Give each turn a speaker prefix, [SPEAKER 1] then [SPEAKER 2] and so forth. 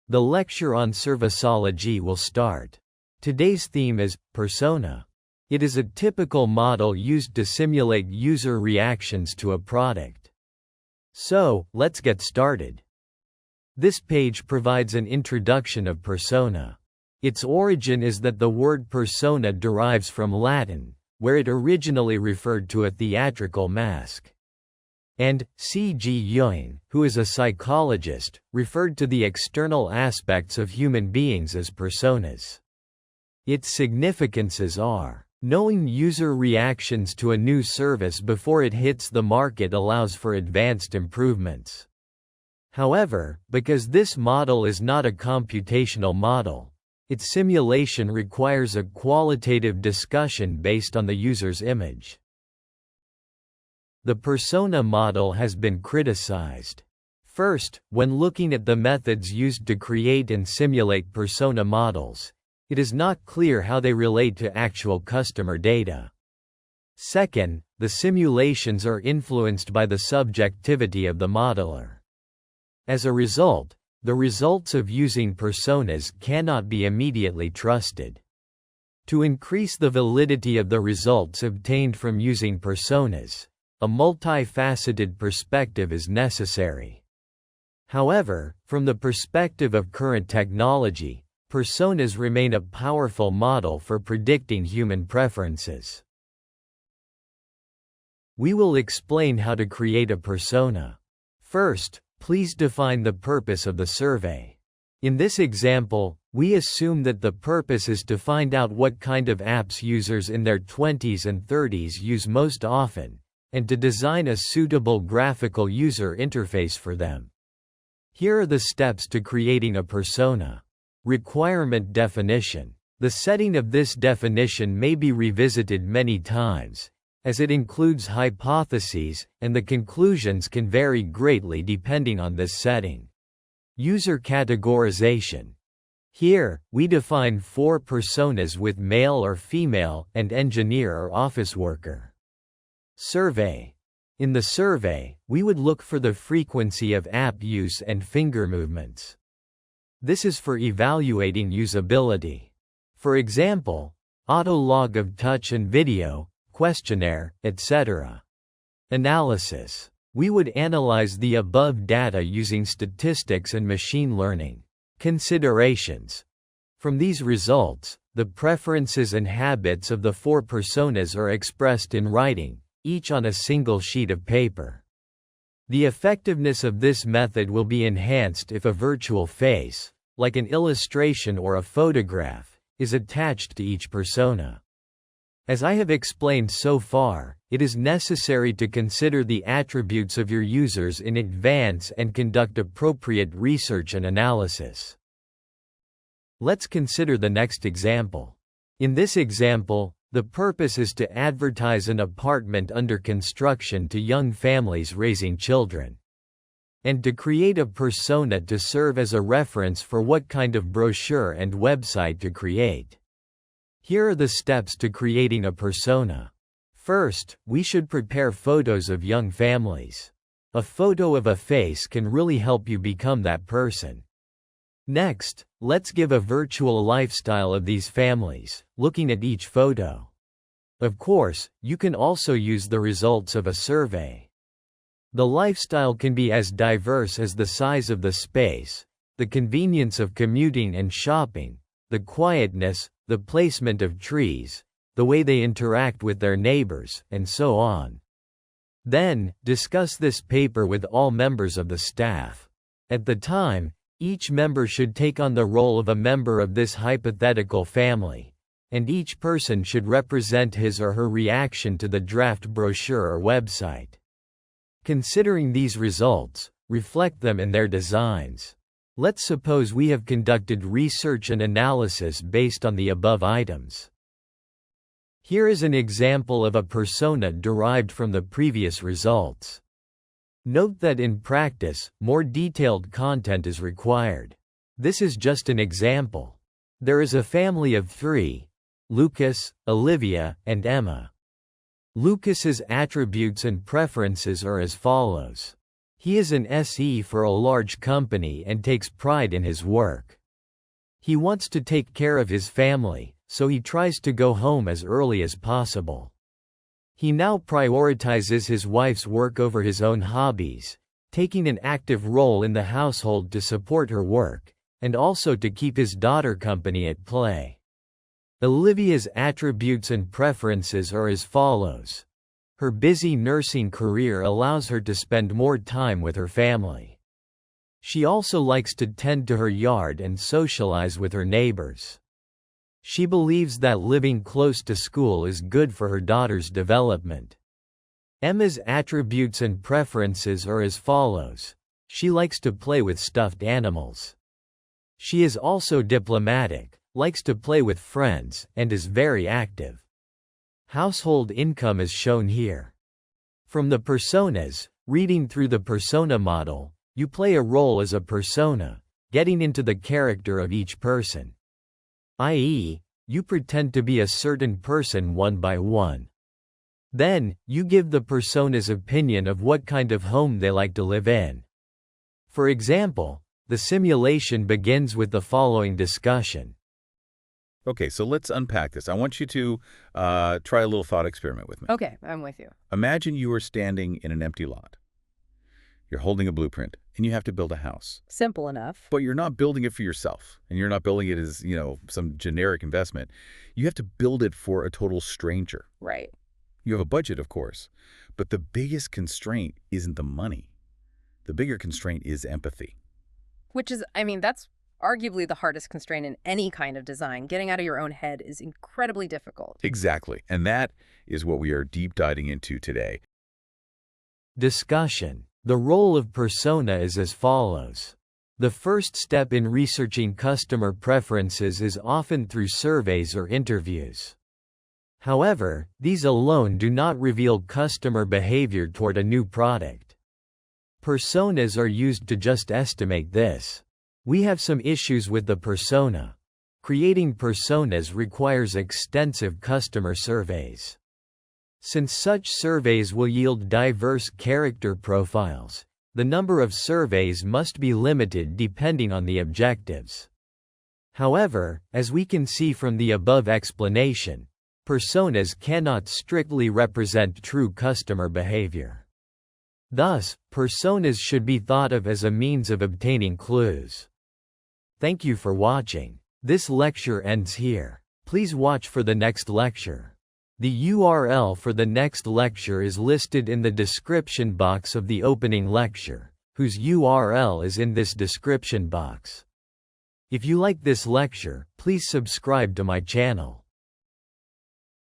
[SPEAKER 1] The lecture on serviceology will start. Today's theme is persona. It is a typical model used to simulate user reactions to a product. So, let's get started. This page provides an introduction of persona. Its origin is that the word persona derives from Latin, where it originally referred to a theatrical mask. And C.G. Jung, who is a psychologist, referred to the external aspects of human beings as personas. Its significances are: knowing user reactions to a new service before it hits the market allows for advanced improvements. However, because this model is not a computational model, its simulation requires a qualitative discussion based on the user's image. The persona model has been criticized. First, when looking at the methods used to create and simulate persona models, it is not clear how they relate to actual customer data. Second, the simulations are influenced by the subjectivity of the modeler. As a result, the results of using personas cannot be immediately trusted. To increase the validity of the results obtained from using personas, a multifaceted perspective is necessary. However, from the perspective of current technology, personas remain a powerful model for predicting human preferences. We will explain how to create a persona. First, please define the purpose of the survey. In this example, we assume that the purpose is to find out what kind of apps users in their 20s and 30s use most often, and to design a suitable graphical user interface for them. Here are the steps to creating a persona. Requirement definition. The setting of this definition may be revisited many times, as it includes hypotheses, and the conclusions can vary greatly depending on this setting. User categorization. Here, we define 4 personas with male or female, and engineer or office worker. Survey. In the survey, we would look for the frequency of app use and finger movements. This is for evaluating usability. For example, auto log of touch and video, questionnaire, etc. Analysis. We would analyze the above data using statistics and machine learning. Considerations. From these results, the preferences and habits of the 4 personas are expressed in writing, each on a single sheet of paper. The effectiveness of this method will be enhanced if a virtual face, like an illustration or a photograph, is attached to each persona. As I have explained so far, it is necessary to consider the attributes of your users in advance and conduct appropriate research and analysis. Let's consider the next example. In this example, the purpose is to advertise an apartment under construction to young families raising children, and to create a persona to serve as a reference for what kind of brochure and website to create. Here are the steps to creating a persona. First, we should prepare photos of young families. A photo of a face can really help you become that person. Next, let's give a virtual lifestyle of these families, looking at each photo. Of course, you can also use the results of a survey. The lifestyle can be as diverse as the size of the space, the convenience of commuting and shopping, the quietness, the placement of trees, the way they interact with their neighbors, and so on. Then, discuss this paper with all members of the staff. At the time, each member should take on the role of a member of this hypothetical family, and each person should represent his or her reaction to the draft brochure or website. Considering these results, reflect them in their designs. Let's suppose we have conducted research and analysis based on the above items. Here is an example of a persona derived from the previous results. Note that in practice, more detailed content is required. This is just an example. There is a family of 3: Lucas, Olivia, and Emma. Lucas's attributes and preferences are as follows. He is an SE for a large company and takes pride in his work. He wants to take care of his family, so he tries to go home as early as possible. He now prioritizes his wife's work over his own hobbies, taking an active role in the household to support her work, and also to keep his daughter company at play. Olivia's attributes and preferences are as follows. Her busy nursing career allows her to spend more time with her family. She also likes to tend to her yard and socialize with her neighbors. She believes that living close to school is good for her daughter's development. Emma's attributes and preferences are as follows. She likes to play with stuffed animals. She is also diplomatic, likes to play with friends, and is very active. Household income is shown here. From the personas, reading through the persona model, you play a role as a persona, getting into the character of each person. i.e., you pretend to be a certain person one by one. Then, you give the persona's opinion of what kind of home they like to live in. For example, the simulation begins with the following discussion.
[SPEAKER 2] Okay, so let's unpack this. I want you to try a little thought experiment with me.
[SPEAKER 3] Okay, I'm with you.
[SPEAKER 2] Imagine you are standing in an empty lot. You're holding a blueprint, and you have to build a house.
[SPEAKER 3] Simple enough.
[SPEAKER 2] But you're not building it for yourself, and you're not building it as, some generic investment. You have to build it for a total stranger.
[SPEAKER 3] Right.
[SPEAKER 2] You have a budget, of course, but the biggest constraint isn't the money. The bigger constraint is empathy.
[SPEAKER 3] Which is, that's arguably the hardest constraint in any kind of design. Getting out of your own head is incredibly difficult.
[SPEAKER 2] Exactly, and that is what we are deep diving into today.
[SPEAKER 1] Discussion. The role of persona is as follows. The first step in researching customer preferences is often through surveys or interviews. However, these alone do not reveal customer behavior toward a new product. Personas are used to just estimate this. We have some issues with the persona. Creating personas requires extensive customer surveys. Since such surveys will yield diverse character profiles, the number of surveys must be limited depending on the objectives. However, as we can see from the above explanation, personas cannot strictly represent true customer behavior. Thus, personas should be thought of as a means of obtaining clues. Thank you for watching. This lecture ends here. Please watch for the next lecture. The URL for the next lecture is listed in the description box of the opening lecture, whose URL is in this description box. If you like this lecture, please subscribe to my channel.